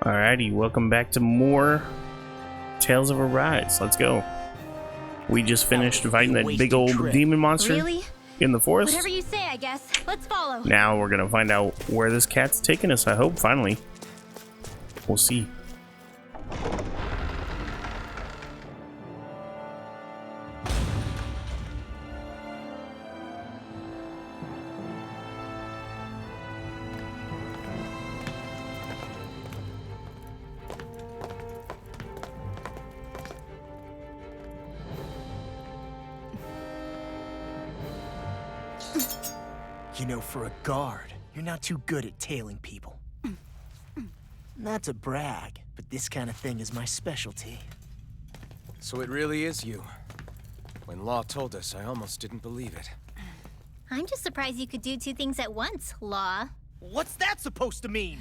Alrighty, welcome back to more Tales of Arise. Let's go. We just finished fighting that big old demon monster in the forest. Whatever you say, I guess. Let's follow. Now we're gonna find out where this cat's taking us, I hope, finally. We'll see. You know, for a guard, you're not too good at tailing people. Not to brag, but this kind of thing is my specialty. So it really is you. When Law told us, I almost didn't believe it. I'm just surprised you could do two things at once, Law. What's that supposed to mean?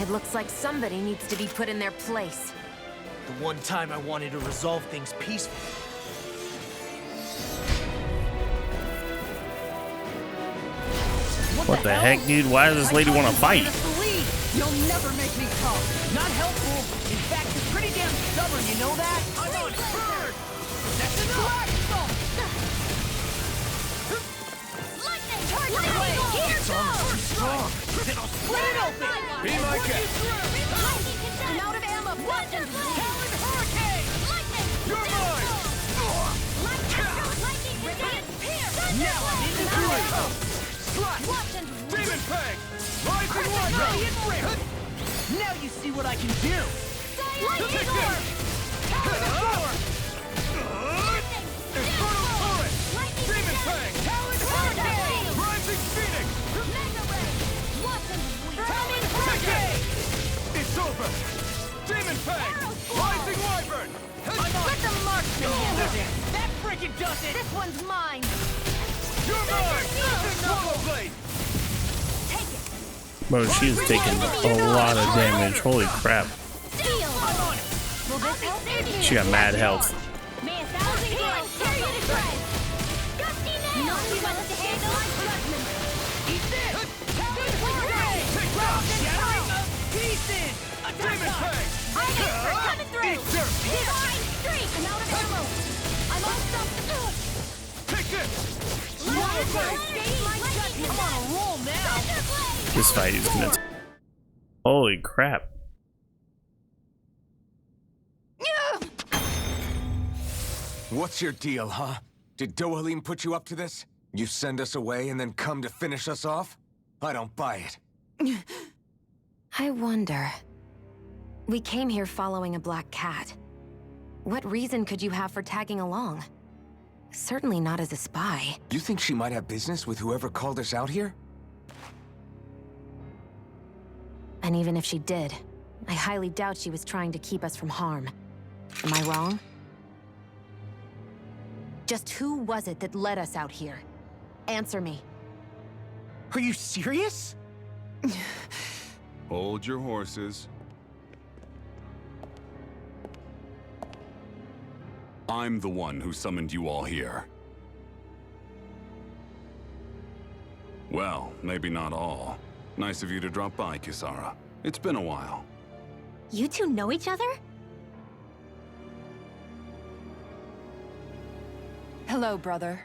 It looks like somebody needs to be put in their place. The one time I wanted to resolve things peacefully. What the heck, dude? Why does this lady want to fight? You'll never make me talk. Not helpful. In fact, you're pretty damn stubborn, you know that? I'm on bird! That's enough! Lightning! Here goes! Strong! Then I'll split it open! Be my guest! I'm out of ammo! Talon Hurricane! Lightning! You're mine! Lightning! Pierce! Now I'm in the groove! Demon Peg! Rising Water! Now you see what I can do! Lightning! Infernal Torrent! Lightning! Demon Peg! Hurricane! Rising Phoenix! Mega Ray! Talon Hurricane! It's over! Demon Peg! Rising Wyvern! Let the marksman handle it. That freaking does it! This one's mine. You're mine! Swallow Blade! Bro, she's taking a lot of damage. Holy crap. She got mad health. May 1,000 girls tear you to shreds! Gusty nails! Nobody wants to handle our judgment! Eat this! Pieces! Demon Peg! We're coming through! Eat dirt! Divine streak! I'm out of ammo! I'm on something! Take this! Swallow blade! I'm on a roll now! This fight is gonna... Holy crap. What's your deal, huh? Did Dohalim put you up to this? You send us away and then come to finish us off? I don't buy it. I wonder. We came here following a black cat. What reason could you have for tagging along? Certainly not as a spy. You think she might have business with whoever called us out here? And even if she did, I highly doubt she was trying to keep us from harm. Am I wrong? Just who was it that led us out here? Answer me. Are you serious? Hold your horses. I'm the one who summoned you all here. Well, maybe not all. Nice of you to drop by, Kisara. It's been a while. You two know each other? Hello, brother.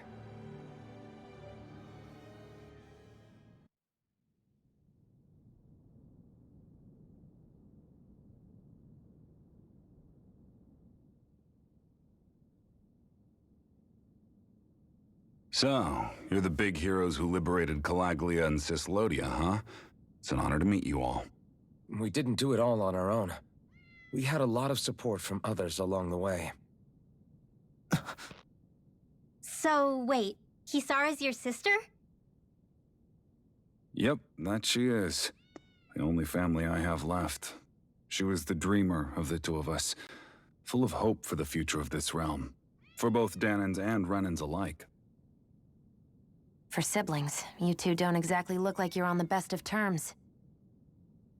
So, you're the big heroes who liberated Calaglia and Cislodia, huh? It's an honor to meet you all. We didn't do it all on our own. We had a lot of support from others along the way. So, wait. Kisara's your sister? Yep, that she is. The only family I have left. She was the dreamer of the two of us, full of hope for the future of this realm, for both Danans and Renans alike. For siblings, you two don't exactly look like you're on the best of terms.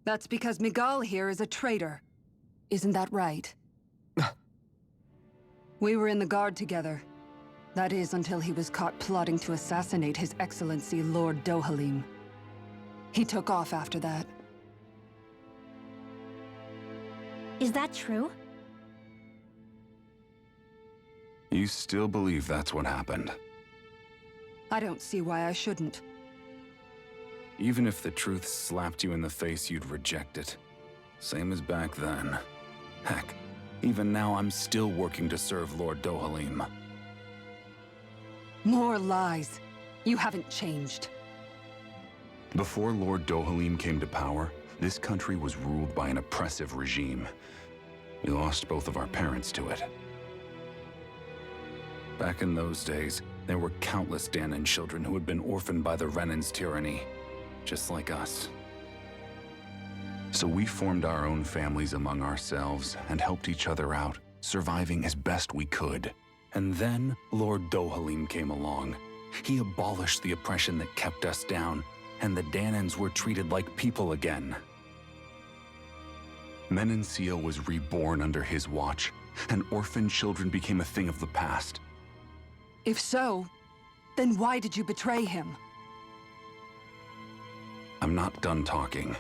That's because Miguel here is a traitor. Isn't that right? We were in the Guard together. That is, until he was caught plotting to assassinate His Excellency Lord Dohalim. He took off after that. Is that true? You still believe that's what happened? I don't see why I shouldn't. Even if the truth slapped you in the face, you'd reject it. Same as back then. Heck, even now I'm still working to serve Lord Dohalim. More lies. You haven't changed. Before Lord Dohalim came to power, this country was ruled by an oppressive regime. We lost both of our parents to it. Back in those days, there were countless Danan children who had been orphaned by the Renan's tyranny, just like us. So we formed our own families among ourselves and helped each other out, surviving as best we could. And then Lord Dohalim came along. He abolished the oppression that kept us down, and the Danans were treated like people again. Menancia was reborn under his watch, and orphaned children became a thing of the past. If so, then why did you betray him? I'm not done talking.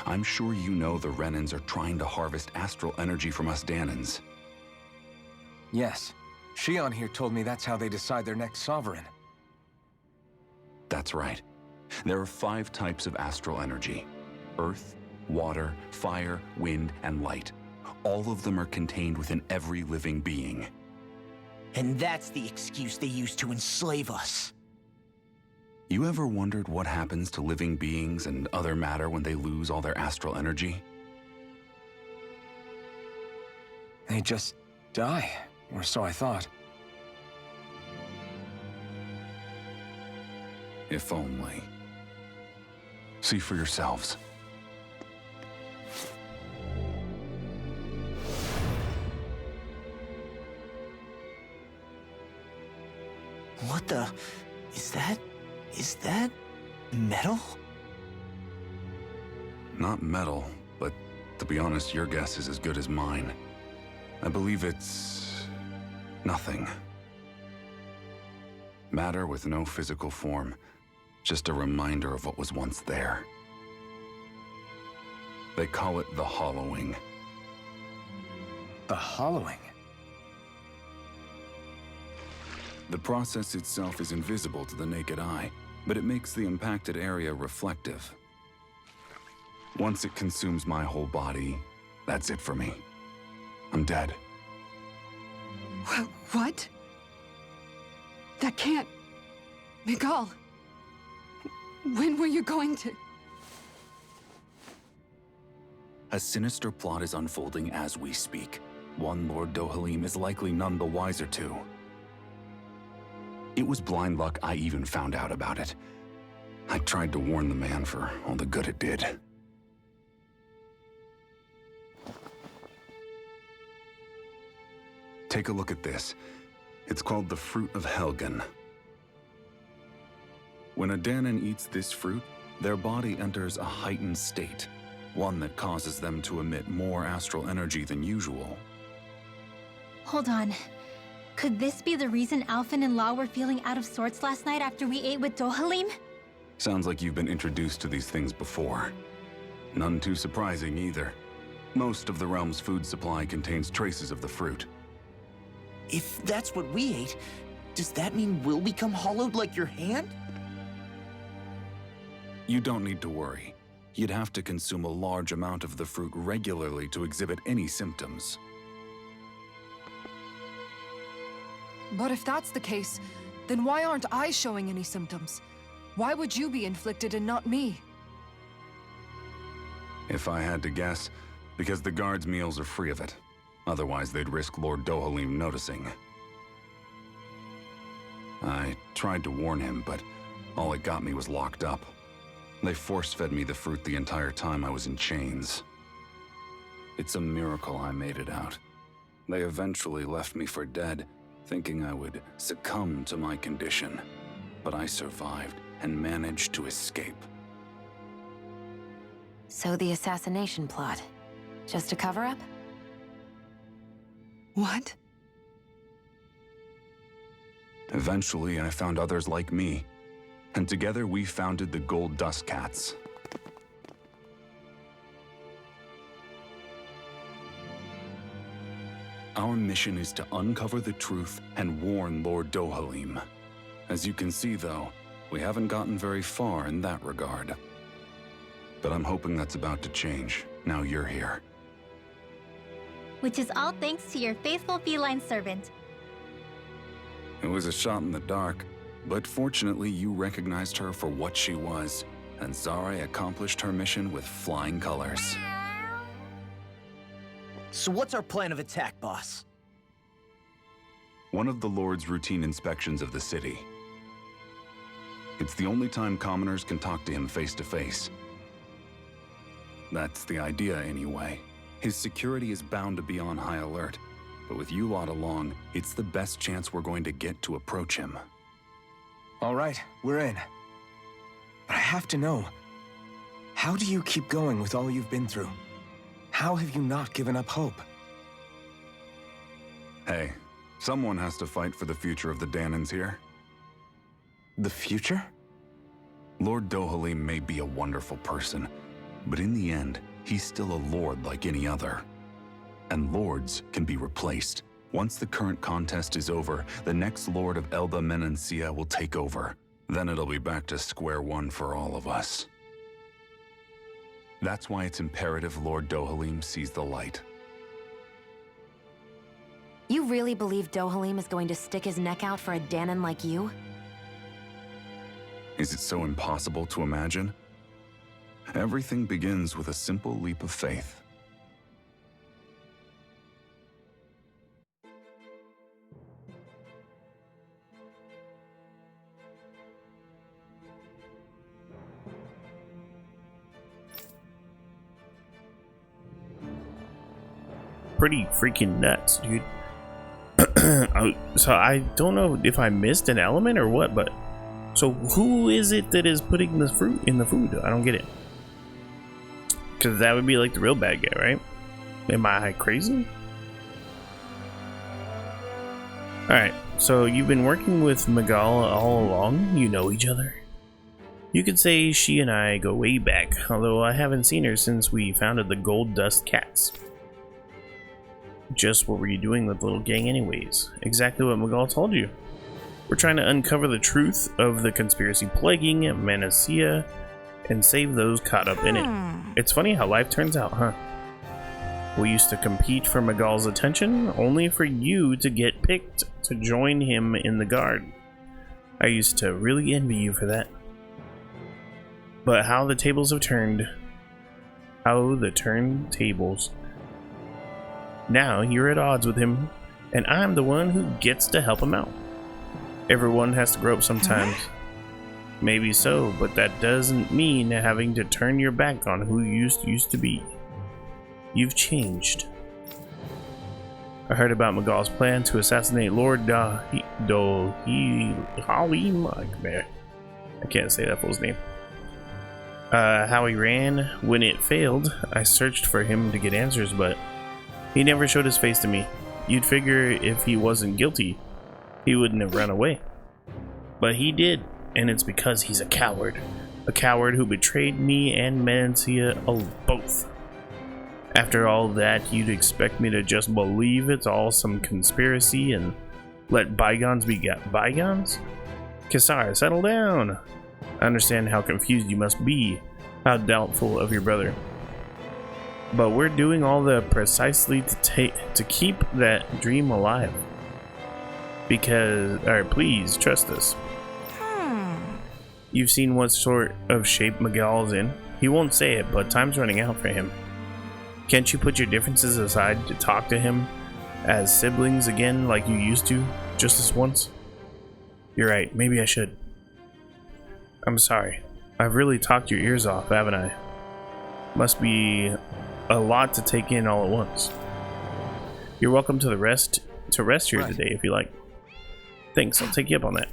I'm sure you know the Renans are trying to harvest astral energy from us Danans. Yes. Shion here told me that's how they decide their next sovereign. That's right. There are 5 types of astral energy: earth, water, fire, wind, and light. All of them are contained within every living being. And that's the excuse they use to enslave us. You ever wondered what happens to living beings and other matter when they lose all their astral energy? They just die, or so I thought. If only. See for yourselves. What the... Is that metal? Not metal, but to be honest, your guess is as good as mine. I believe it's... nothing. Matter with no physical form. Just a reminder of what was once there. They call it the hollowing. The hollowing? The process itself is invisible to the naked eye, but it makes the impacted area reflective. Once it consumes my whole body, that's it for me. I'm dead. What? That can't... Miguel... When were you going to... A sinister plot is unfolding as we speak. One Lord Dohalim is likely none the wiser to. It was blind luck I even found out about it. I tried to warn the man for all the good it did. Take a look at this. It's called the Fruit of Helgen. When a Danan eats this fruit, their body enters a heightened state, one that causes them to emit more astral energy than usual. Hold on. Could this be the reason Alphen and Law were feeling out of sorts last night after we ate with Dohalim? Sounds like you've been introduced to these things before. None too surprising either. Most of the realm's food supply contains traces of the fruit. If that's what we ate, does that mean we'll become hollowed like your hand? You don't need to worry. You'd have to consume a large amount of the fruit regularly to exhibit any symptoms. But if that's the case, then why aren't I showing any symptoms? Why would you be inflicted and not me? If I had to guess, because the guards' meals are free of it. Otherwise, they'd risk Lord Dohalim noticing. I tried to warn him, but all it got me was locked up. They force-fed me the fruit the entire time I was in chains. It's a miracle I made it out. They eventually left me for dead, thinking I would succumb to my condition. But I survived and managed to escape. So the assassination plot, just a cover-up? What? Eventually, I found others like me, and together we founded the Gold Dust Cats. Our mission is to uncover the truth and warn Lord Dohalim. As you can see, though, we haven't gotten very far in that regard. But I'm hoping that's about to change, now you're here. Which is all thanks to your faithful feline servant. It was a shot in the dark, but fortunately you recognized her for what she was, and Zare accomplished her mission with flying colors. So what's our plan of attack, boss? One of the Lord's routine inspections of the city. It's the only time commoners can talk to him face to face. That's the idea, anyway. His security is bound to be on high alert, but with you lot along, it's the best chance we're going to get to approach him. All right, we're in. But I have to know, how do you keep going with all you've been through? How have you not given up hope? Hey, someone has to fight for the future of the Danans here. The future? Lord Dohalim may be a wonderful person, but in the end, he's still a lord like any other. And lords can be replaced. Once the current contest is over, the next lord of Elda Menancia will take over. Then it'll be back to square one for all of us. That's why it's imperative Lord Dohalim sees the light. You really believe Dohalim is going to stick his neck out for a Danan like you? Is it so impossible to imagine? Everything begins with a simple leap of faith. Pretty freaking nuts, dude. So I don't know if I missed an element or what, but so who is it that is putting the fruit in the food? I don't get it. Because that would be like the real bad guy, right? Am I crazy? Alright, so you've been working with Miguel all along. You know each other. You could say she and I go way back, although I haven't seen her since we founded the Gold Dust Cats. Just what were you doing with the little gang anyways? Exactly what Miguel told you. We're trying to uncover the truth of the conspiracy plaguing Menacia and save those caught up in it. It's funny how life turns out, huh? We used to compete for Miguel's attention, only for you to get picked to join him in the guard. I used to really envy you for that. But how the tables have turned. How the turntables. Now you're at odds with him, and I'm the one who gets to help him out. Everyone has to grow up sometimes. Maybe so, but that doesn't mean having to turn your back on who you used to be. You've changed. I heard about Miguel's plan to assassinate Lord Dohalim. I can't say that fool's name. How he ran. When it failed, I searched for him to get answers, but he never showed his face to me. You'd figure if he wasn't guilty, he wouldn't have run away. But he did, and it's because he's a coward. A coward who betrayed me and Menancia both. After all that, you'd expect me to just believe it's all some conspiracy and let bygones be bygones? Kassar, settle down. I understand how confused you must be, how doubtful of your brother. But we're doing all the precisely to keep that dream alive. Because, please trust us. You've seen what sort of shape Miguel's in. He won't say it, but time's running out for him. Can't you put your differences aside to talk to him as siblings again like you used to, just this once? You're right, maybe I should. I'm sorry. I've really talked your ears off, haven't I? Must be a lot to take in all at once. You're welcome to rest here today if you like. Thanks, I'll take you up on that.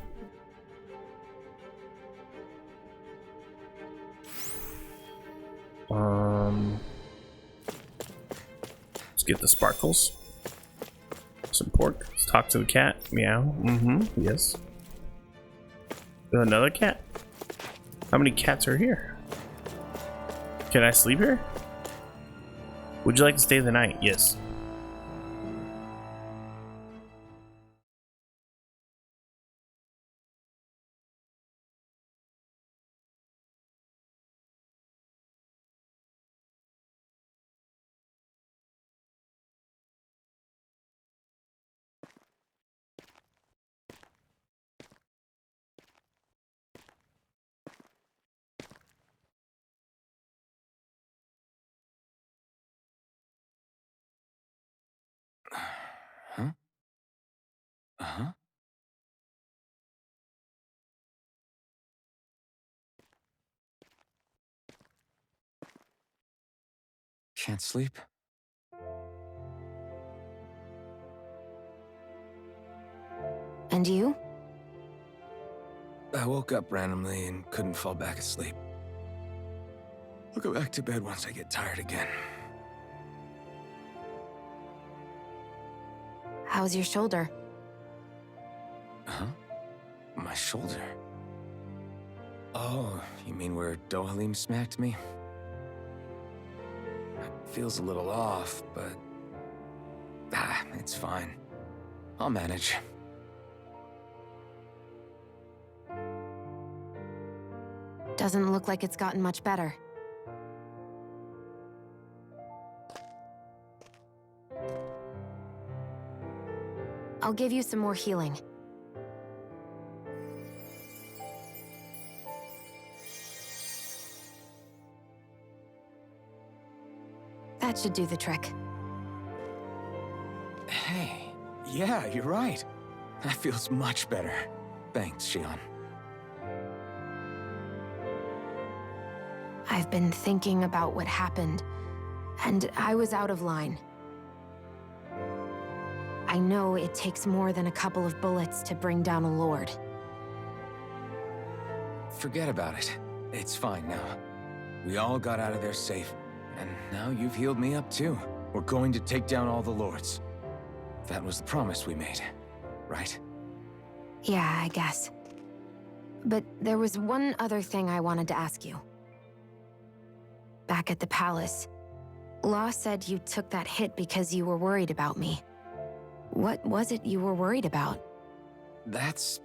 Let's get the sparkles. Some pork. Let's talk to the cat. Meow. Yes. There's another cat. How many cats are here? Can I sleep here? Would you like to stay the night? Yes. Huh? Uh-huh. Can't sleep? And you? I woke up randomly and couldn't fall back asleep. I'll go back to bed once I get tired again. How's your shoulder? Huh? My shoulder? Oh, you mean where Dohalim smacked me? It feels a little off, but... it's fine. I'll manage. Doesn't look like it's gotten much better. I'll give you some more healing. That should do the trick. Hey, yeah, you're right. That feels much better. Thanks, Shion. I've been thinking about what happened, and I was out of line. I know it takes more than a couple of bullets to bring down a lord. Forget about it. It's fine now. We all got out of there safe, and now you've healed me up too. We're going to take down all the lords. That was the promise we made, right? Yeah, I guess. But there was one other thing I wanted to ask you. Back at the palace, Law said you took that hit because you were worried about me. What was it you were worried about? That's...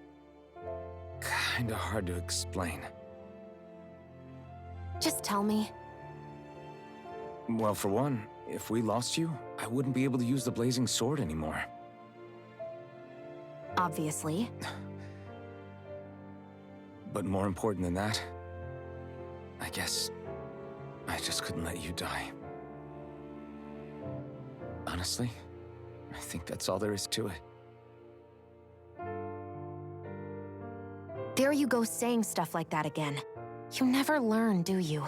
kinda hard to explain. Just tell me. Well, for one, if we lost you, I wouldn't be able to use the blazing sword anymore. Obviously. But more important than that, I guess I just couldn't let you die. Honestly, I think that's all there is to it. There you go saying stuff like that again. You never learn, do you?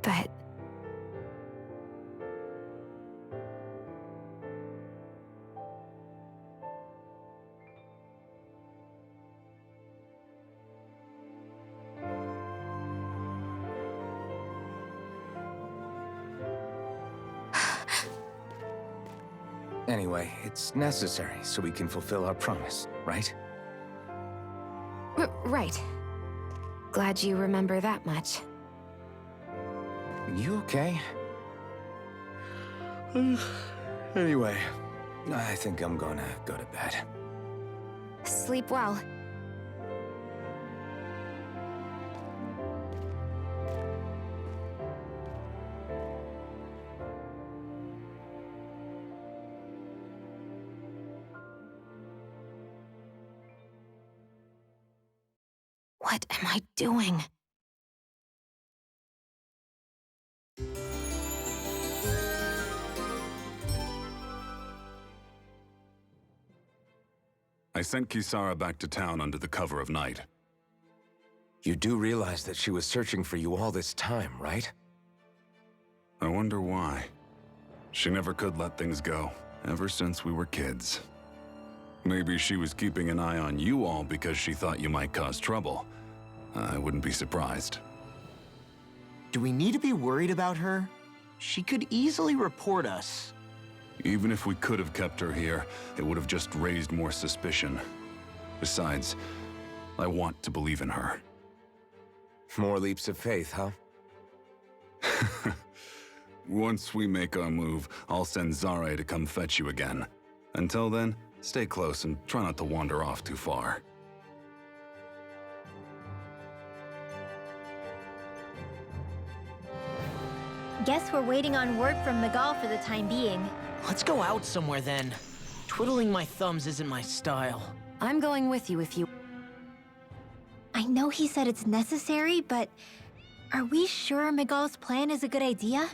But... Anyway, it's necessary so we can fulfill our promise, right? Right. Glad you remember that much. You okay? Anyway, I think I'm gonna go to bed. Sleep well. What am I doing? I sent Kisara back to town under the cover of night. You do realize that she was searching for you all this time, right? I wonder why. She never could let things go, ever since we were kids. Maybe she was keeping an eye on you all because she thought you might cause trouble. I wouldn't be surprised. Do we need to be worried about her? She could easily report us. Even if we could have kept her here, it would have just raised more suspicion. Besides, I want to believe in her. More leaps of faith, huh? Once we make our move, I'll send Zare to come fetch you again. Until then, stay close and try not to wander off too far. Guess we're waiting on word from Miguel for the time being. Let's go out somewhere then. Twiddling my thumbs isn't my style. I'm going with you if you... I know he said it's necessary, but are we sure Miguel's plan is a good idea?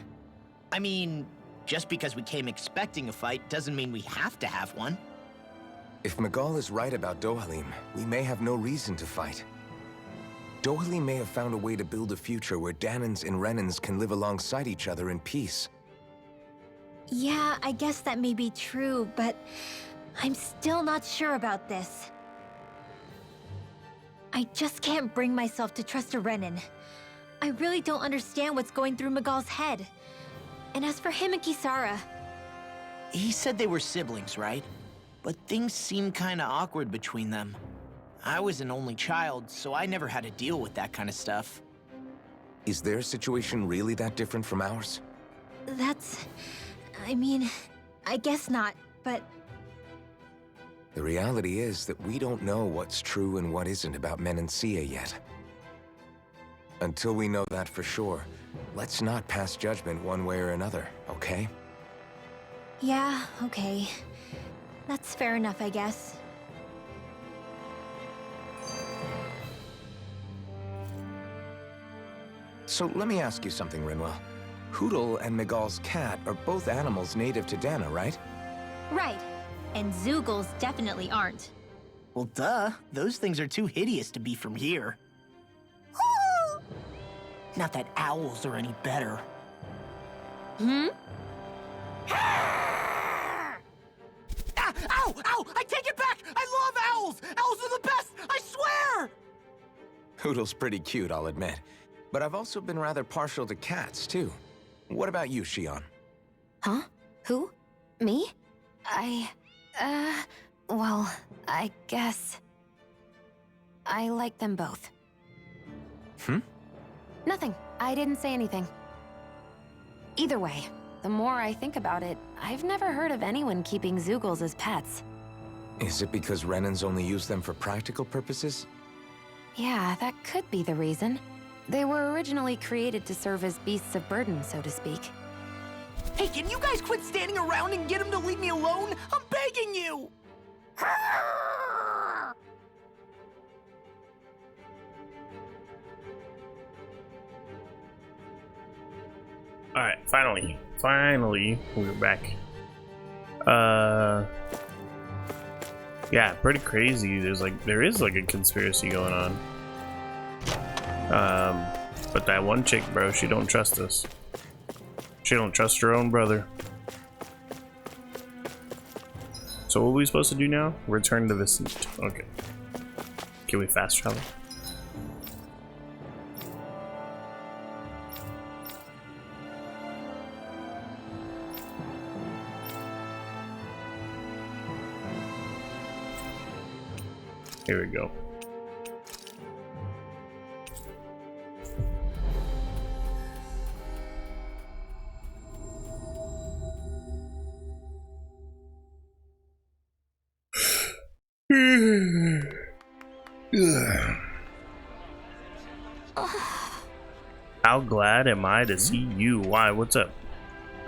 I mean, just because we came expecting a fight doesn't mean we have to have one. If Miguel is right about Dohalim, we may have no reason to fight. Dohalim may have found a way to build a future where Danans and Renans can live alongside each other in peace. Yeah, I guess that may be true, but I'm still not sure about this. I just can't bring myself to trust a Renan. I really don't understand what's going through Miguel's head. And as for him and Kisara... He said they were siblings, right? But things seem kinda awkward between them. I was an only child, so I never had to deal with that kind of stuff. Is their situation really that different from ours? That's... I mean, I guess not, but... The reality is that we don't know what's true and what isn't about Menancia yet. Until we know that for sure, let's not pass judgment one way or another, okay? Yeah, okay. That's fair enough, I guess. So let me ask you something, Rinwell. Hootle and Miguel's cat are both animals native to Dana, right? Right. And Zoogles definitely aren't. Well, duh. Those things are too hideous to be from here. Not that owls are any better. Hmm? Ah! Ow! Ow! I take it back! I love owls! Owls are the best! I swear! Hootle's pretty cute, I'll admit. But I've also been rather partial to cats, too. What about you, Shion? Huh? Who? Me? Well, I guess... I like them both. Nothing. I didn't say anything. Either way, the more I think about it, I've never heard of anyone keeping Zoogles as pets. Is it because Renans only use them for practical purposes? Yeah, that could be the reason. They were originally created to serve as beasts of burden, so to speak. Hey, can you guys quit standing around and get him to leave me alone? I'm begging you! Alright, finally, we're back. Yeah, pretty crazy. There is like a conspiracy going on. But that one chick, bro, she don't trust us. She don't trust her own brother. So what are we supposed to do now? Return to Vicent. Okay. Can we fast travel? Here we go. How glad am I to see you? Why? What's up?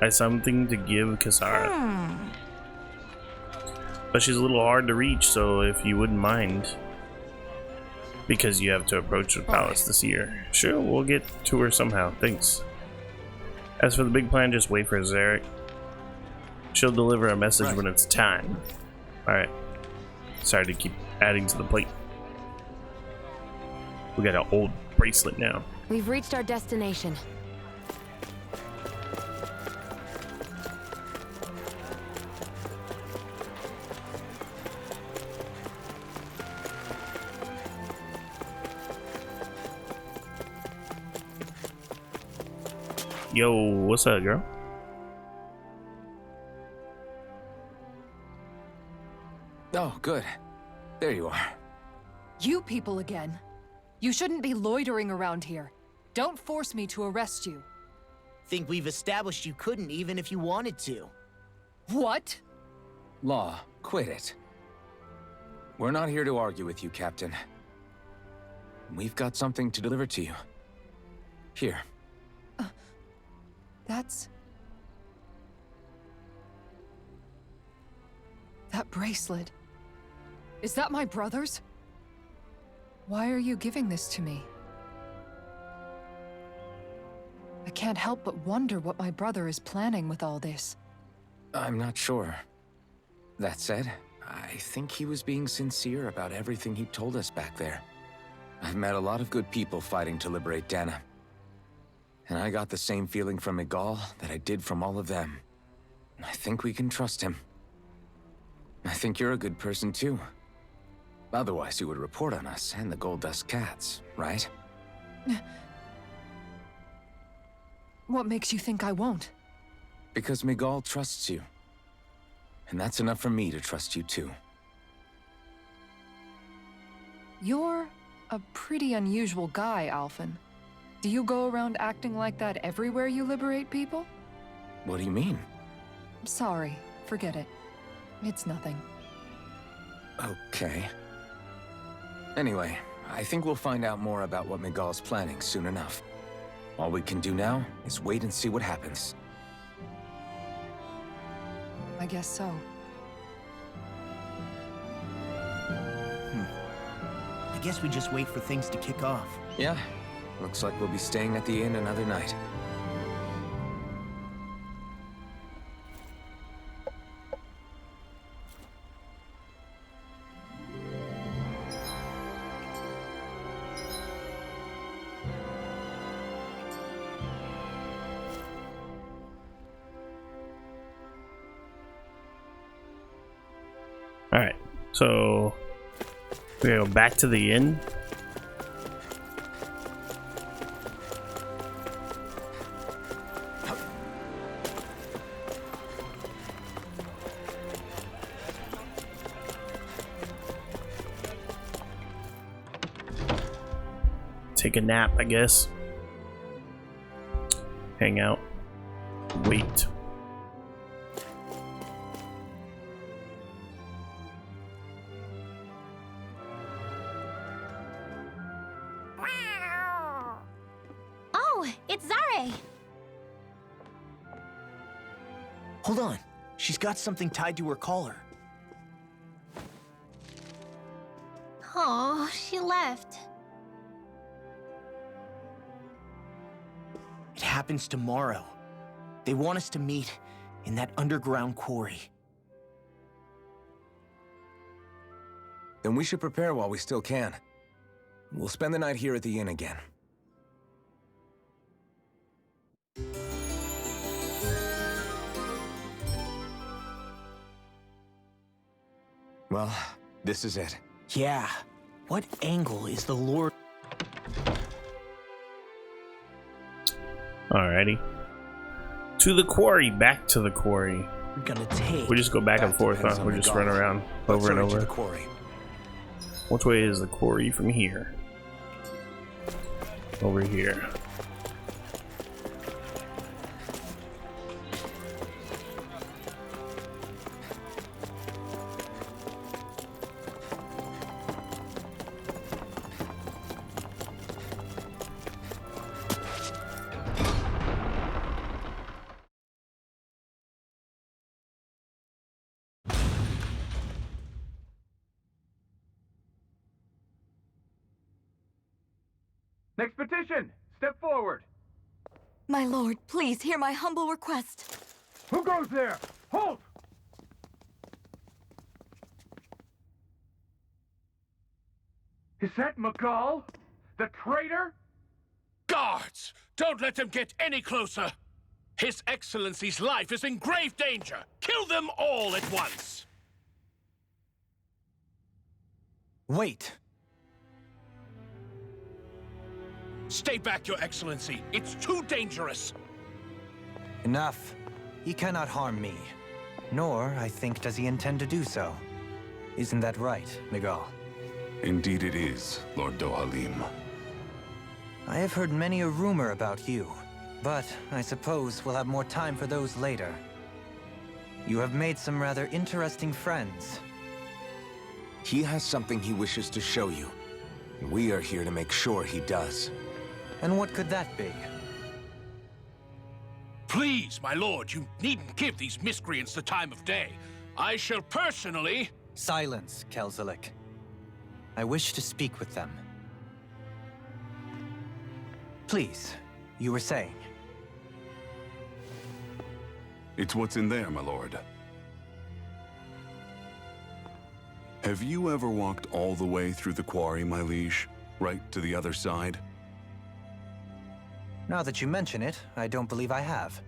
I have something to give Kisara. But she's a little hard to reach, so if you wouldn't mind. Because you have to approach the palace to see her. Sure, we'll get to her somehow. Thanks. As for the big plan, just wait for Zarek. She'll deliver a message when it's time. Alright. Sorry to keep adding to the plate. We got an old bracelet now. We've reached our destination. Yo, what's up, girl? Oh, good. There you are. You people again. You shouldn't be loitering around here. Don't force me to arrest you. Think we've established you couldn't even if you wanted to. What? Law, quit it. We're not here to argue with you, Captain. We've got something to deliver to you. Here. That's... That bracelet. Is that my brother's? Why are you giving this to me? I can't help but wonder what my brother is planning with all this. I'm not sure. That said, I think he was being sincere about everything he told us back there. I've met a lot of good people fighting to liberate Dana. And I got the same feeling from Miguel that I did from all of them. I think we can trust him. I think you're a good person too. Otherwise you would report on us and the Gold Dust Cats, right? What makes you think I won't? Because Miguel trusts you. And that's enough for me to trust you too. You're a pretty unusual guy, Alphen. Do you go around acting like that everywhere you liberate people? What do you mean? Sorry, forget it. It's nothing. Okay. Anyway, I think we'll find out more about what Miguel's planning soon enough. All we can do now is wait and see what happens. I guess so. I guess we just wait for things to kick off. Yeah, looks like we'll be staying at the inn another night. Alright, so we go back to the inn. Take a nap, I guess. Hang out. Wait. Oh, it's Zare! Hold on. She's got something tied to her collar. Oh, she left. It happens tomorrow. They want us to meet in that underground quarry. Then we should prepare while we still can. We'll spend the night here at the inn again. Well, this is it. Yeah. What angle is the Lord? Alrighty. To the quarry, back to the quarry. Gonna take? We just go back and forth, huh? We just run around over and over. The quarry. Which way is the quarry from here? Over here. Next petition! Step forward! My lord, please hear my humble request. Who goes there? Halt! Is that Miguel? The traitor? Guards! Don't let them get any closer! His Excellency's life is in grave danger! Kill them all at once! Wait. Stay back, Your Excellency. It's too dangerous. Enough. He cannot harm me. Nor, I think, does he intend to do so. Isn't that right, Miguel? Indeed it is, Lord Dohalim. I have heard many a rumor about you, but I suppose we'll have more time for those later. You have made some rather interesting friends. He has something he wishes to show you. We are here to make sure he does. And what could that be? Please, my lord, you needn't give these miscreants the time of day. I shall personally... Silence, Kelzelik. I wish to speak with them. Please, you were saying. It's what's in there, my lord. Have you ever walked all the way through the quarry, my liege? Right to the other side? Now that you mention it, I don't believe I have.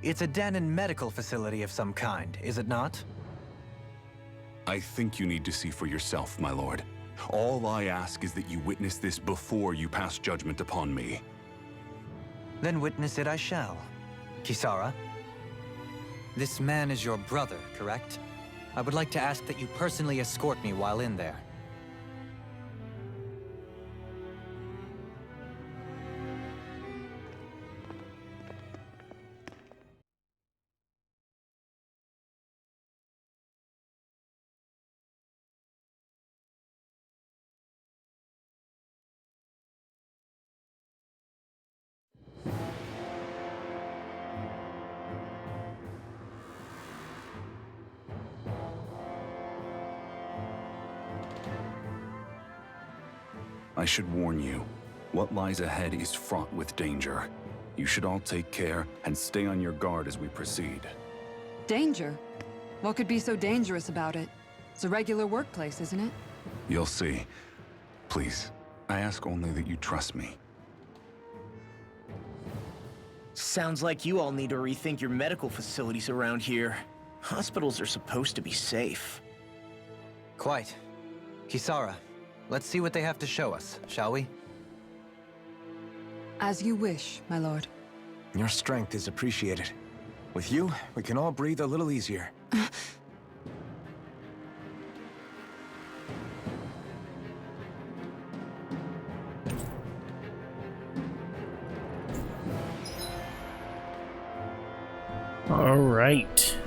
It's a Danon medical facility of some kind, is it not? I think you need to see for yourself, my lord. All I ask is that you witness this before you pass judgment upon me. Then witness it I shall. Kisara, this man is your brother, correct? I would like to ask that you personally escort me while in there. I should warn you, what lies ahead is fraught with danger. You should all take care and stay on your guard as we proceed. Danger? What could be so dangerous about it? It's a regular workplace, isn't it? You'll see. Please, I ask only that you trust me. Sounds like you all need to rethink your medical facilities around here. Hospitals are supposed to be safe. Quite. Kisara, let's see what they have to show us, shall we? As you wish, my lord. Your strength is appreciated. With you, we can all breathe a little easier. All right.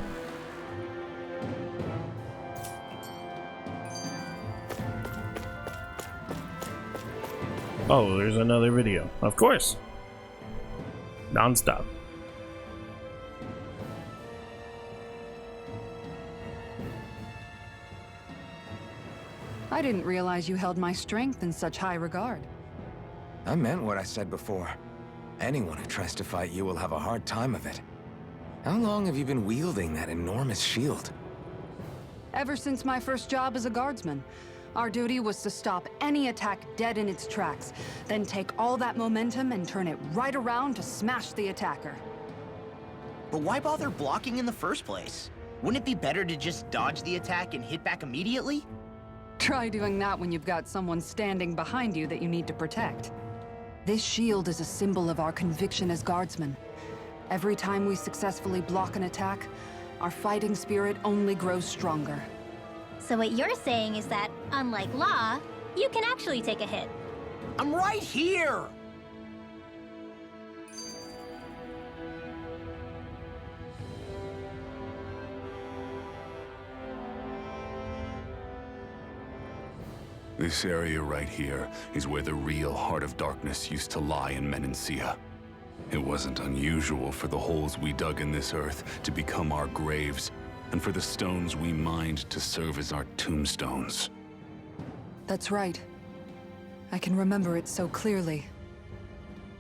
Oh, there's another video. Of course. Non-stop. I didn't realize you held my strength in such high regard. I meant what I said before. Anyone who tries to fight you will have a hard time of it. How long have you been wielding that enormous shield? Ever since my first job as a guardsman. Our duty was to stop any attack dead in its tracks, then take all that momentum and turn it right around to smash the attacker. But why bother blocking in the first place? Wouldn't it be better to just dodge the attack and hit back immediately? Try doing that when you've got someone standing behind you that you need to protect. This shield is a symbol of our conviction as guardsmen. Every time we successfully block an attack, our fighting spirit only grows stronger. So what you're saying is that, unlike Law, you can actually take a hit. I'm right here! This area right here is where the real Heart of Darkness used to lie in Menancia. It wasn't unusual for the holes we dug in this earth to become our graves, and for the stones we mined to serve as our tombstones. That's right. I can remember it so clearly.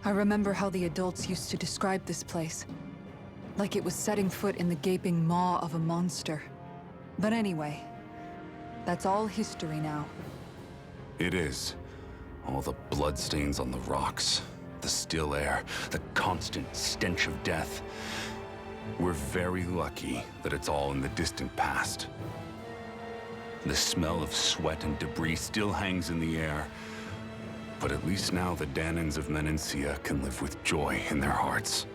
I remember how the adults used to describe this place. Like it was setting foot in the gaping maw of a monster. But anyway, that's all history now. It is. All the bloodstains on the rocks, the still air, the constant stench of death. We're very lucky that it's all in the distant past. The smell of sweat and debris still hangs in the air, but at least now the Danons of Menancia can live with joy in their hearts.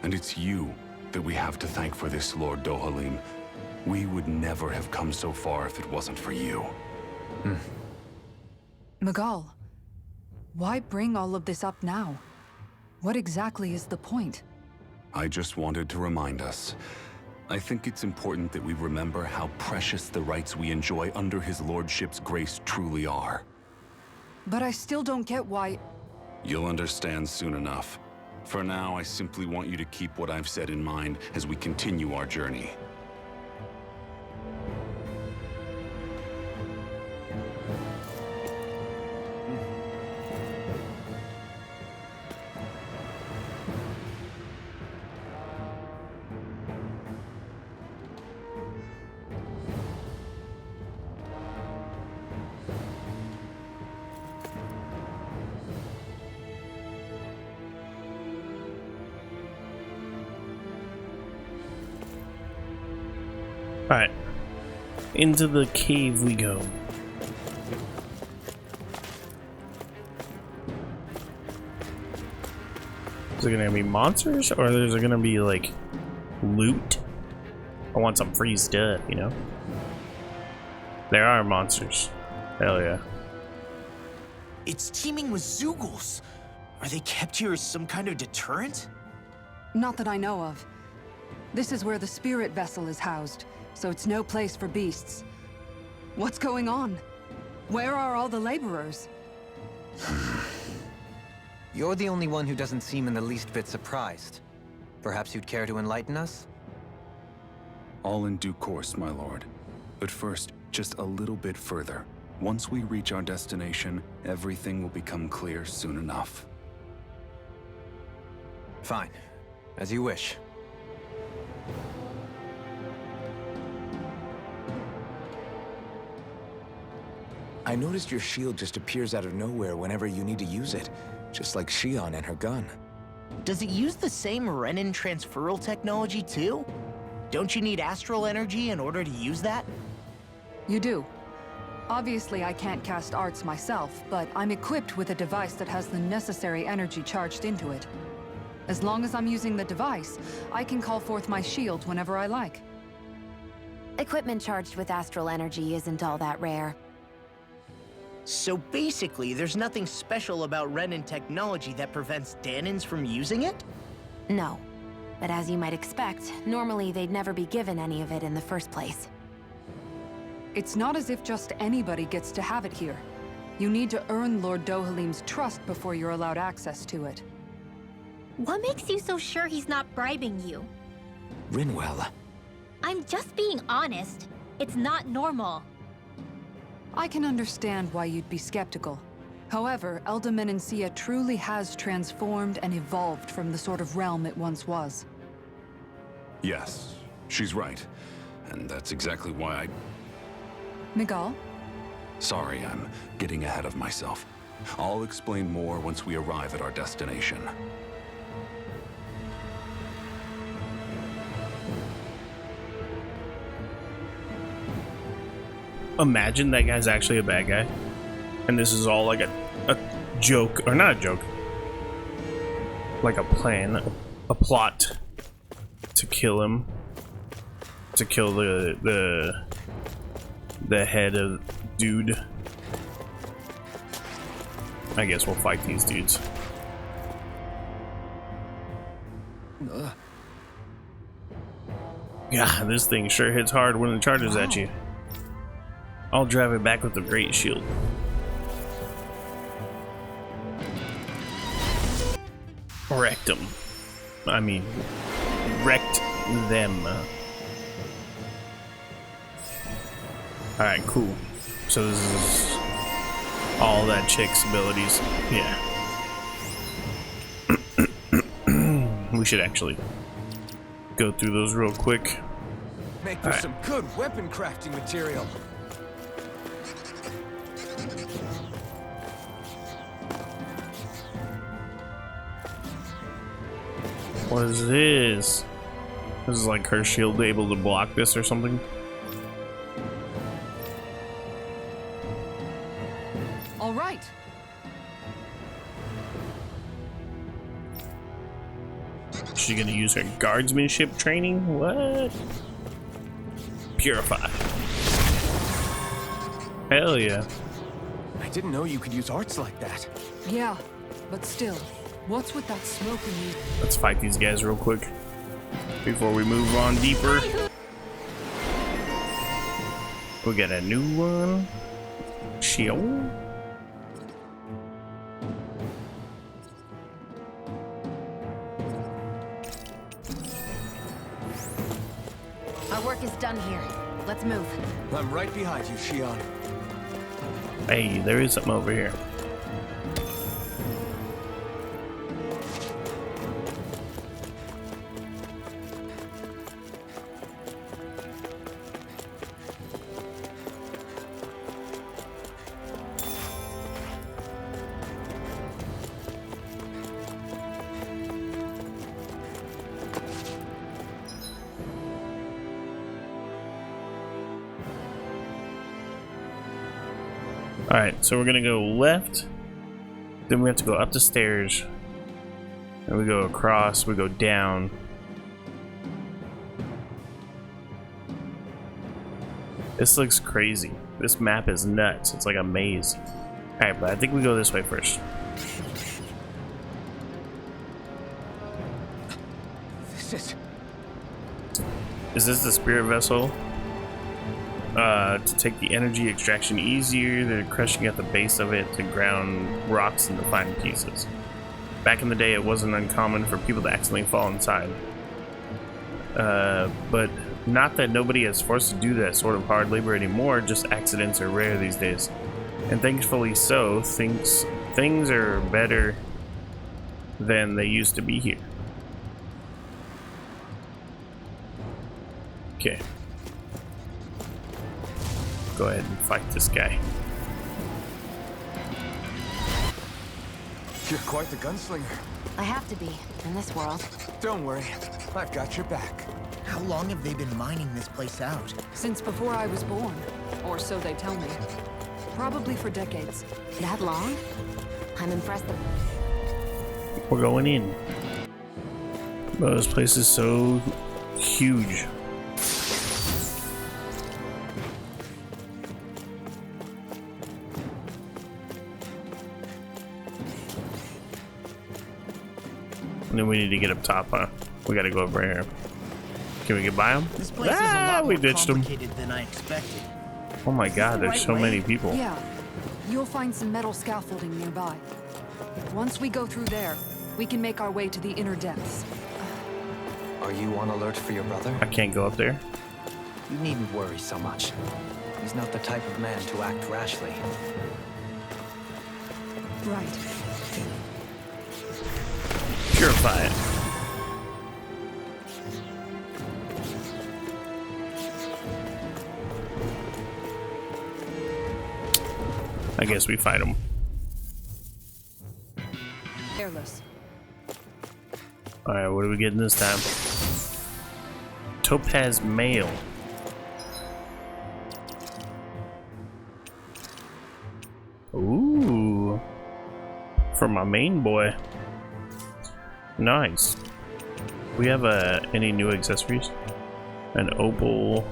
And it's you that we have to thank for this, Lord Dohalim. We would never have come so far if it wasn't for you. Miguel, why bring all of this up now? What exactly is the point? I just wanted to remind us. I think it's important that we remember how precious the rights we enjoy under his lordship's grace truly are. But I still don't get why... You'll understand soon enough. For now, I simply want you to keep what I've said in mind as we continue our journey. Alright. Into the cave we go. Is there gonna be monsters or is there gonna be like loot? I want some free stuff, you know? There are monsters. Hell yeah. It's teeming with Zeugles. Are they kept here as some kind of deterrent? Not that I know of. This is where the spirit vessel is housed, so it's no place for beasts. What's going on? Where are all the laborers? You're the only one who doesn't seem in the least bit surprised. Perhaps you'd care to enlighten us? All in due course, my lord. But first, just a little bit further. Once we reach our destination, everything will become clear soon enough. Fine. As you wish. I noticed your shield just appears out of nowhere whenever you need to use it, just like Shion and her gun. Does it use the same Renin transferal technology too? Don't you need astral energy in order to use that? You do. Obviously, I can't cast arts myself, but I'm equipped with a device that has the necessary energy charged into it. As long as I'm using the device, I can call forth my shield whenever I like. Equipment charged with astral energy isn't all that rare. So basically, there's nothing special about Renin technology that prevents Danins from using it? No. But as you might expect, normally they'd never be given any of it in the first place. It's not as if just anybody gets to have it here. You need to earn Lord Dohalim's trust before you're allowed access to it. What makes you so sure he's not bribing you? Rinwell. I'm just being honest. It's not normal. I can understand why you'd be skeptical. However, Elda Menancia truly has transformed and evolved from the sort of realm it once was. Yes, she's right. And that's exactly why I... Miguel? Sorry, I'm getting ahead of myself. I'll explain more once we arrive at our destination. Imagine that guy's actually a bad guy. And this is all like a joke, or not a joke. Like a plan, a plot to kill him. To kill the head of dude. I guess we'll fight these dudes. Yeah, this thing sure hits hard when it charges at you. I'll drive it back with the great shield. Wrecked them. I mean, wrecked them. Alright, cool. So this is all that chick's abilities. Yeah. We should actually go through those real quick. Make for some good weapon crafting material. What is this? This is like her shield able to block this or something? All right. Is she gonna use her guardsmanship training? What? Purify. Hell yeah. I didn't know you could use arts like that. Yeah, but still, what's with that smoke in you? Let's fight these guys real quick before we move on deeper. We got a new one. Shield. Our work is done here. Let's move. I'm right behind you, Shion. Hey, there is something over here. Alright, so we're gonna go left, then we have to go up the stairs, and we go across, we go down. This looks crazy. This map is nuts. It's like a maze. Alright, but I think we go this way first. Is this the spirit vessel? To take the energy extraction easier, they're crushing at the base of it to ground rocks into fine pieces. Back in the day, it wasn't uncommon for people to accidentally fall inside. But not that nobody is forced to do that sort of hard labor anymore, just accidents are rare these days. And thankfully so, things are better than they used to be here. Okay. Go ahead and fight this guy. You're quite the gunslinger. I have to be, in this world. Don't worry, I've got your back. How long have they been mining this place out? Since before I was born, or so they tell me. Probably for decades. That long? I'm impressed that... We're going in. Bro, this place is so huge. And then we need to get up top, huh? We gotta go over here. Can we get by them? This place is a lot we more ditched them. complicated than I expected. Oh my god, the there's right so way? many people. Yeah, you'll find some metal scaffolding nearby. Once we go through there, we can make our way to the inner depths. Are you on alert for your brother? I can't go up there. You needn't worry so much. He's not the type of man to act rashly. Right. Purify it. I guess we fight them. Airless. Alright, what are we getting this time? Topaz mail. Ooh. For my main boy. Nice. We have any new accessories? An opal.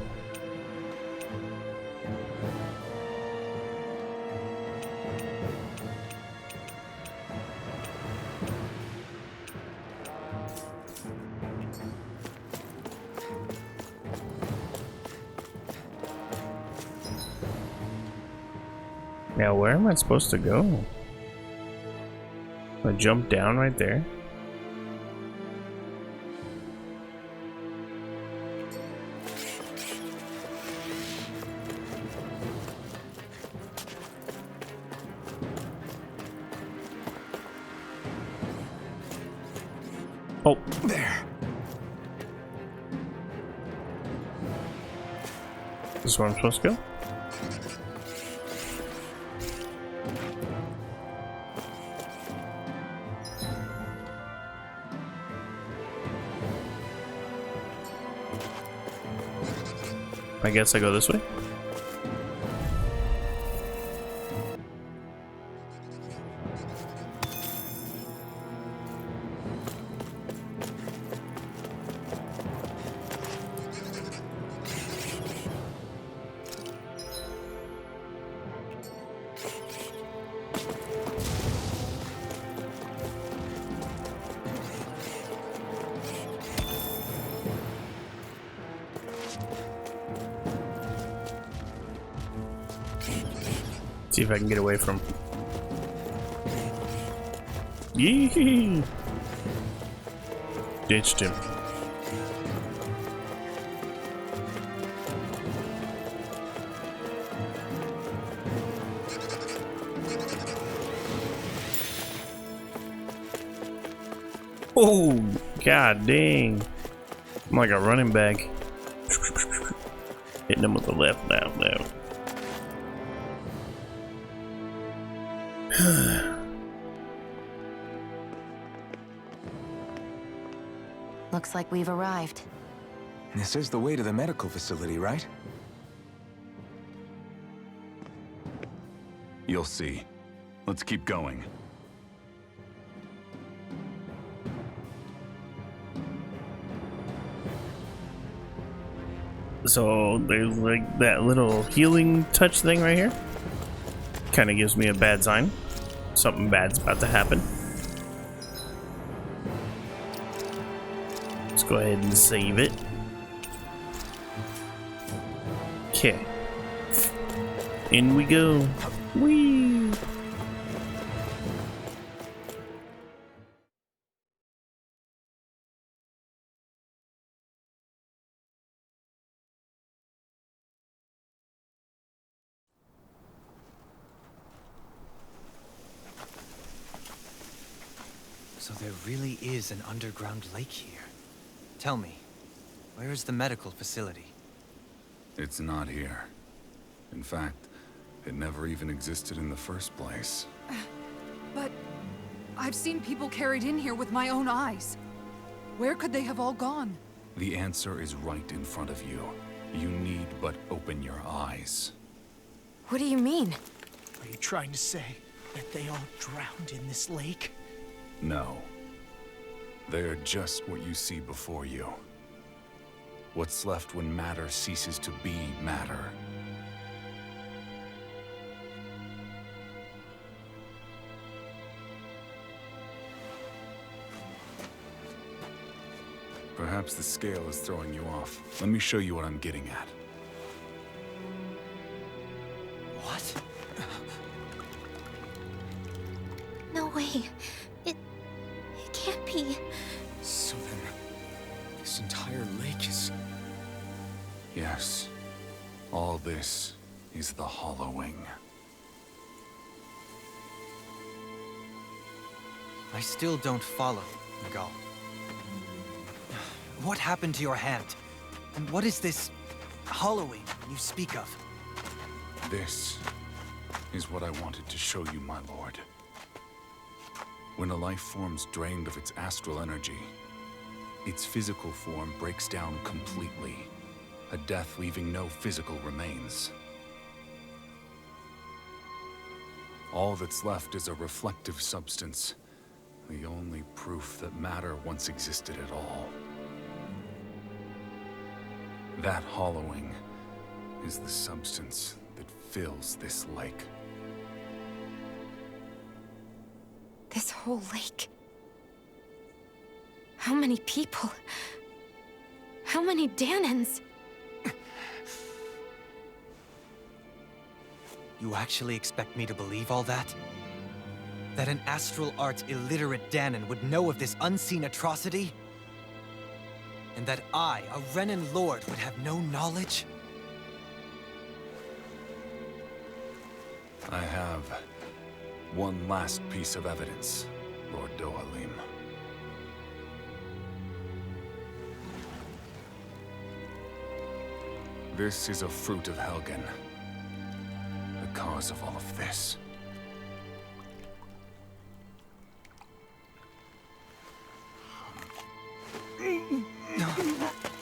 Now, where am I supposed to go? I jump down right there? Oh, There. this is where I'm supposed to go? I guess I go this way? See if I can get away from. Yee! Ditched him. Oh, god dang. I'm like a running back. Hitting him with the left now. Looks like we've arrived. This is the way to the medical facility, right? You'll see. Let's keep going. So there's like that little healing touch thing right here. Kind of gives me a bad sign. Something bad's about to happen. Let's go ahead and save it. Okay. In we go. Whee! So there really is an underground lake here. Tell me, where is the medical facility? It's not here. In fact, it never even existed in the first place. But I've seen people carried in here with my own eyes. Where could they have all gone? The answer is right in front of you. You need but open your eyes. What do you mean? Are you trying to say that they all drowned in this lake? No. They're just what you see before you. What's left when matter ceases to be matter. Perhaps the scale is throwing you off. Let me show you what I'm getting at. What? No way. It can't be. So then, this entire lake is... Yes. All this is the hollowing. I still don't follow, Miguel. What happened to your hand? And what is this hollowing you speak of? This is what I wanted to show you, my lord. When a life form's drained of its astral energy, its physical form breaks down completely, a death leaving no physical remains. All that's left is a reflective substance, the only proof that matter once existed at all. That hollowing is the substance that fills this lake. This whole lake. How many people? How many Danans? You actually expect me to believe all that? That an astral arts illiterate Danan would know of this unseen atrocity? And that I, a Renan lord, would have no knowledge? I have one last piece of evidence, Lord Dohalim. This is a fruit of Helgen, the cause of all of this.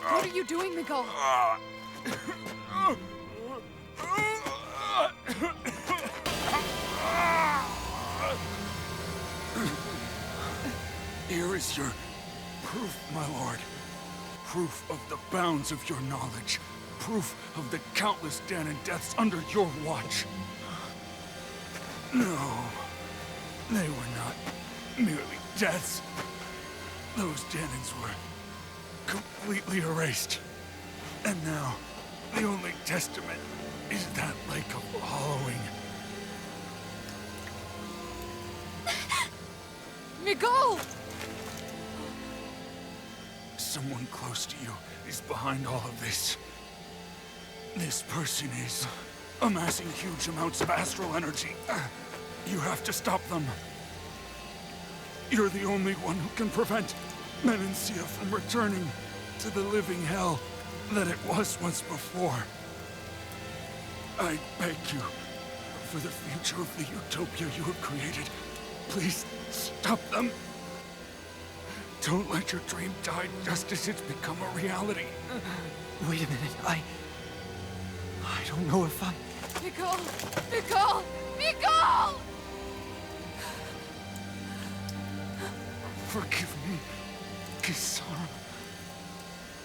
What are you doing, Miguel? Here is your proof, my lord. Proof of the bounds of your knowledge. Proof of the countless Danan deaths under your watch. No, they were not merely deaths. Those Danans were completely erased. And now, the only testament is that lake of hollowing. Miguel! Someone close to you is behind all of this. This person is amassing huge amounts of astral energy. You have to stop them. You're the only one who can prevent Menancia from returning to the living hell that it was once before. I beg you, for the future of the utopia you have created, please stop them. Don't let your dream die just as it's become a reality. Wait a minute, I don't know if I... Miguel! Miguel! Miguel! Forgive me, Kisara.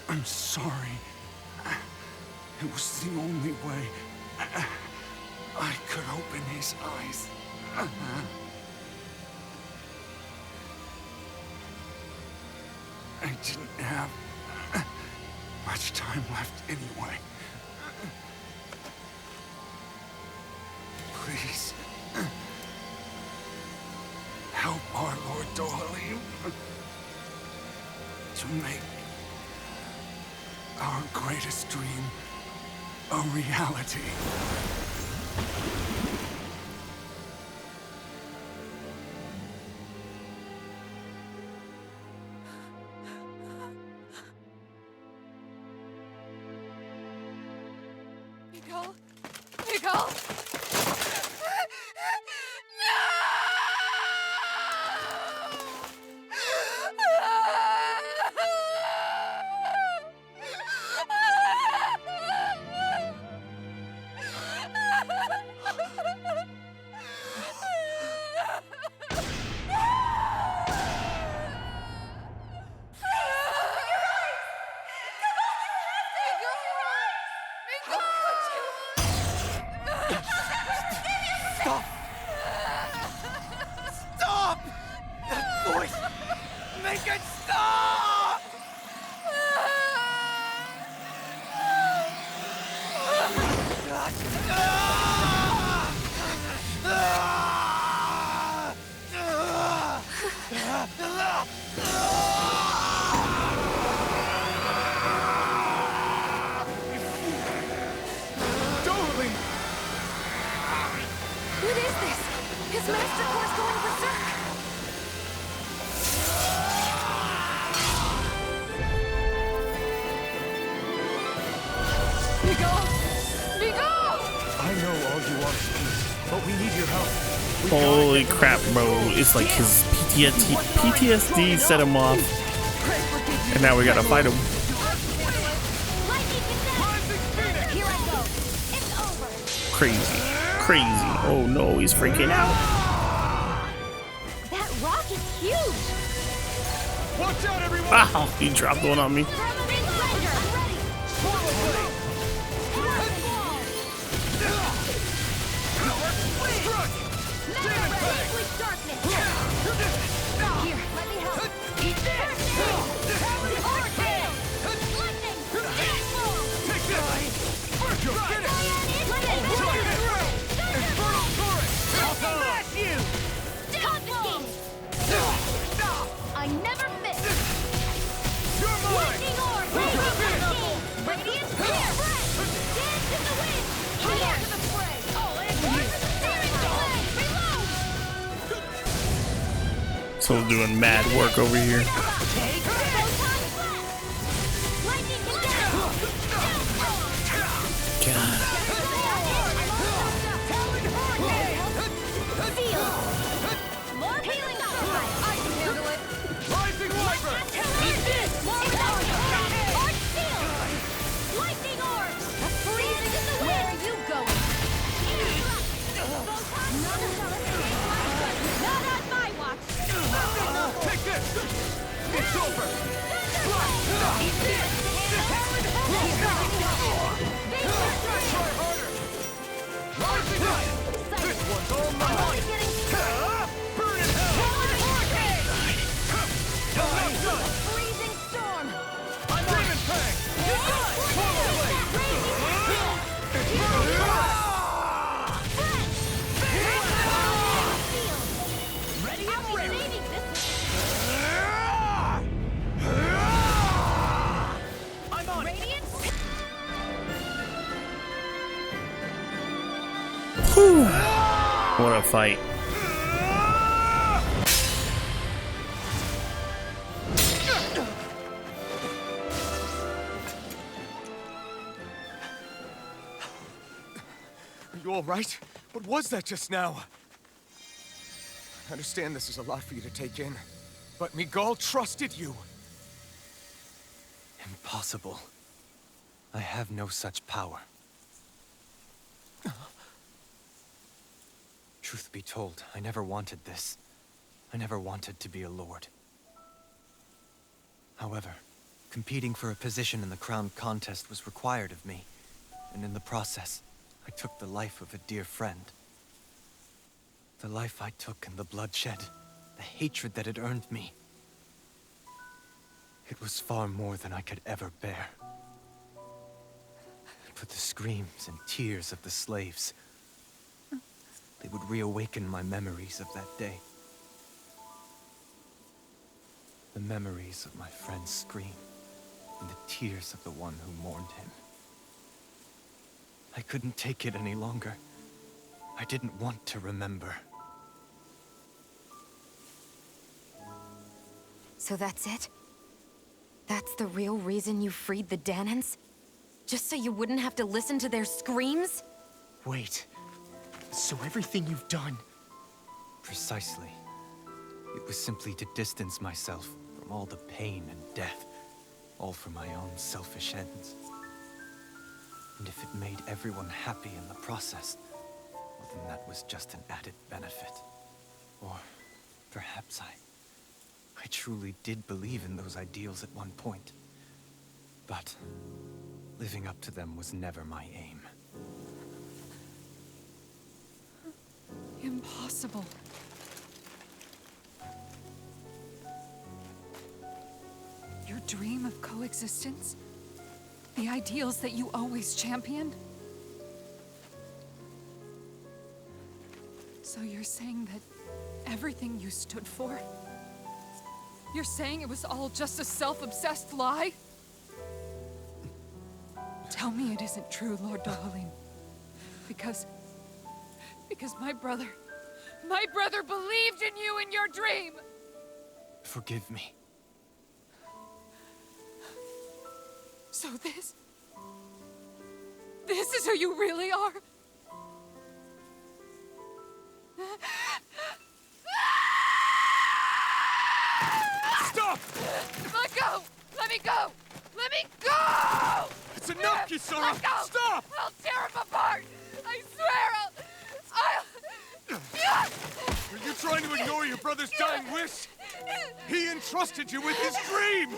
I'm sorry. It was the only way I could open his eyes. I didn't have much time left anyway. Please, help our Lord Dohalim to make our greatest dream a reality. Miguel? Miguel? Stop! Stop! That voice! Make it stop! What is this? His master core's going berserk! Miguel! Miguel! I know all you want is peace, but we need your help. Holy crap, bro. It's like his PTSD set him off. And now we gotta fight him. Crazy. Crazy. Oh no, he's freaking out. That rock is huge! Watch out, everyone! Wow, he dropped one on me. I never miss! Lightning orb! Radiant spear! Dance in the wind! Here to the fray! All in! Reload! So doing mad work over here. God. It's over! Whew. What a fight. Are you all right? What was that just now? I understand this is a lot for you to take in, but Miguel trusted you. Impossible. I have no such power. Truth be told, I never wanted this. I never wanted to be a lord. However, competing for a position in the crown contest was required of me, and in the process, I took the life of a dear friend. The life I took and the bloodshed, the hatred that it earned me. It was far more than I could ever bear. But the screams and tears of the slaves, they would reawaken my memories of that day. The memories of my friend's scream, and the tears of the one who mourned him. I couldn't take it any longer. I didn't want to remember. So that's it? That's the real reason you freed the Danans? Just so you wouldn't have to listen to their screams? Wait. So everything you've done... Precisely. It was simply to distance myself from all the pain and death, all for my own selfish ends. And if it made everyone happy in the process, well, then that was just an added benefit. Or perhaps I truly did believe in those ideals at one point. But living up to them was never my aim. Impossible. Your dream of coexistence? The ideals that you always championed? So you're saying that everything you stood for? You're saying it was all just a self-obsessed lie? Tell me it isn't true, Lord Dohalim. Because my brother believed in you in your dream! Forgive me. So this is who you really are? Stop! Let go! Let me go! Let me go! It's enough, Kisara! Let go! Stop! I'll tear him apart! I swear I'll... Are you trying to ignore your brother's dying wish? He entrusted you with his dream!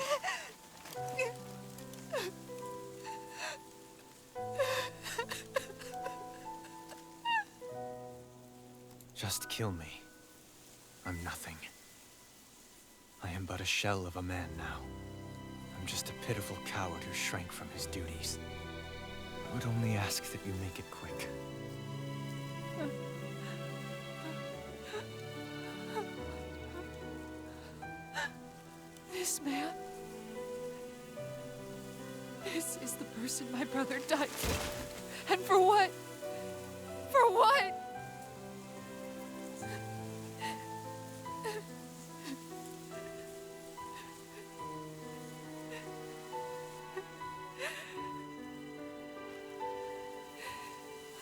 Just kill me. I'm nothing. I am but a shell of a man now. I'm just a pitiful coward who shrank from his duties. I would only ask that you make it quick. This man... This is the person my brother died for. And for what? For what?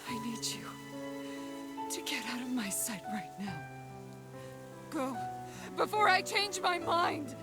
I need you to get out of my sight right now. Go, before I change my mind!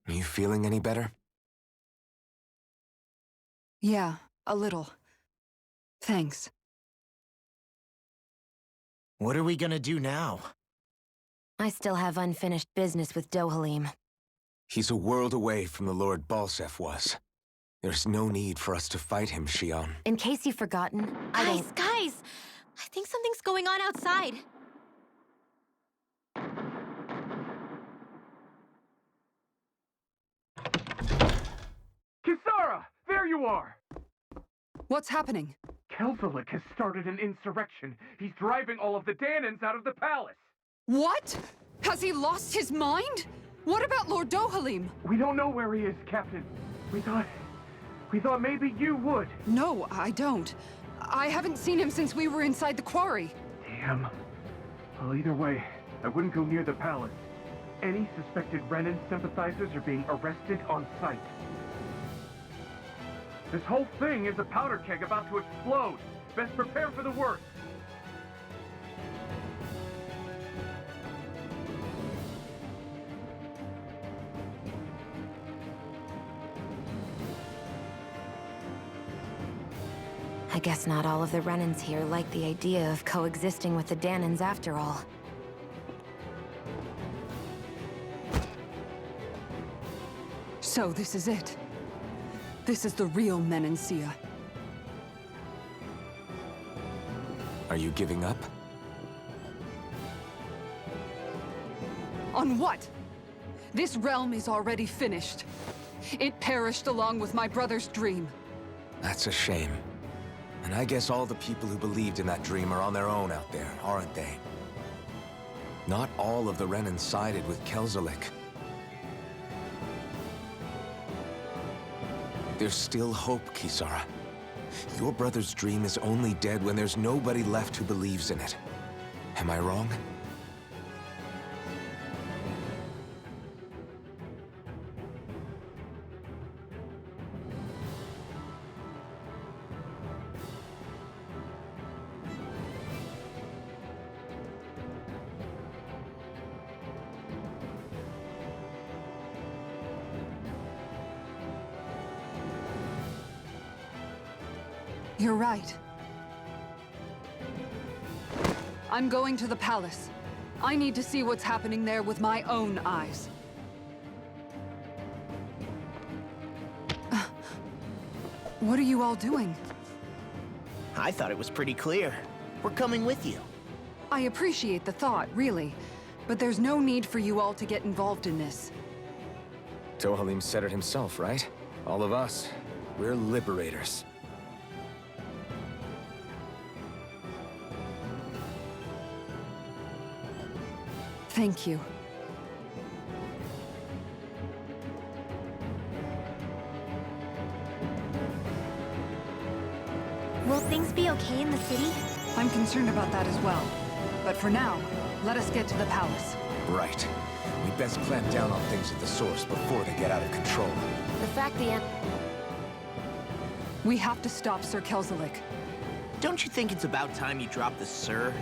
Are you feeling any better? Yeah, a little. Thanks. What are we gonna do now? I still have unfinished business with Dohalim. He's a world away from the Lord Balsef was. There's no need for us to fight him, Shion. In case you've forgotten, Guys! I think something's going on outside. Kisara! There you are! What's happening? Kelzelik has started an insurrection. He's driving all of the Danans out of the palace. What? Has he lost his mind? What about Lord Dohalim? We don't know where he is, Captain. We thought maybe you would. No, I don't. I haven't seen him since we were inside the quarry. Damn. Well, either way, I wouldn't go near the palace. Any suspected Renan sympathizers are being arrested on sight. This whole thing is a powder keg about to explode. Best prepare for the worst. I guess not all of the Renans here like the idea of coexisting with the Danans after all. So this is it. This is the real Menancia. Are you giving up? On what? This realm is already finished. It perished along with my brother's dream. That's a shame. And I guess all the people who believed in that dream are on their own out there, aren't they? Not all of the Renan sided with Kelzelik. There's still hope, Kisara. Your brother's dream is only dead when there's nobody left who believes in it. Am I wrong? You're right. I'm going to the palace. I need to see what's happening there with my own eyes. What are you all doing? I thought it was pretty clear. We're coming with you. I appreciate the thought, really. But there's no need for you all to get involved in this. Dohalim said it himself, right? All of us. We're liberators. Thank you. Will things be okay in the city? I'm concerned about that as well. But for now, let us get to the palace. Right. We best clamp down on things at the source before they get out of control. The fact we have to stop Sir Kelzelik. Don't you think it's about time you dropped the sir?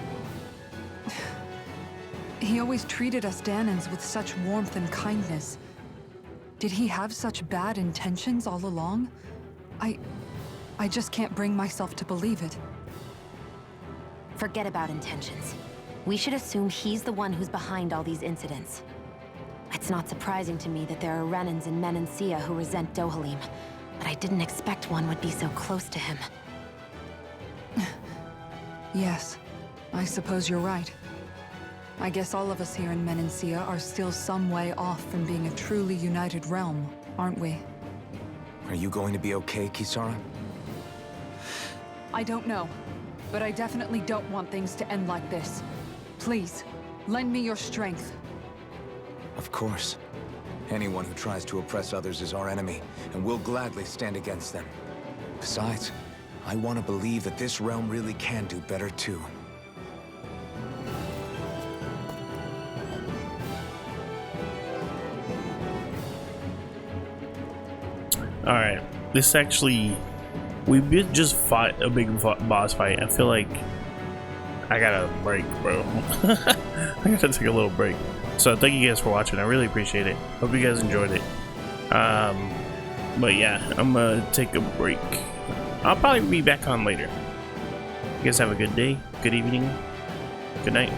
He always treated us Danans with such warmth and kindness. Did he have such bad intentions all along? I just can't bring myself to believe it. Forget about intentions. We should assume he's the one who's behind all these incidents. It's not surprising to me that there are Renans in Menancia who resent Dohalim, but I didn't expect one would be so close to him. Yes, I suppose you're right. I guess all of us here in Menancia are still some way off from being a truly united realm, aren't we? Are you going to be okay, Kisara? I don't know, but I definitely don't want things to end like this. Please, lend me your strength. Of course. Anyone who tries to oppress others is our enemy, and we'll gladly stand against them. Besides, I want to believe that this realm really can do better too. Alright, this actually... We did just fight a big boss fight. I feel like I gotta break, bro. I gotta take a little break. So thank you guys for watching. I really appreciate it. Hope you guys enjoyed it. But yeah, I'm gonna take a break. I'll probably be back on later. You guys have a good day, good evening, good night.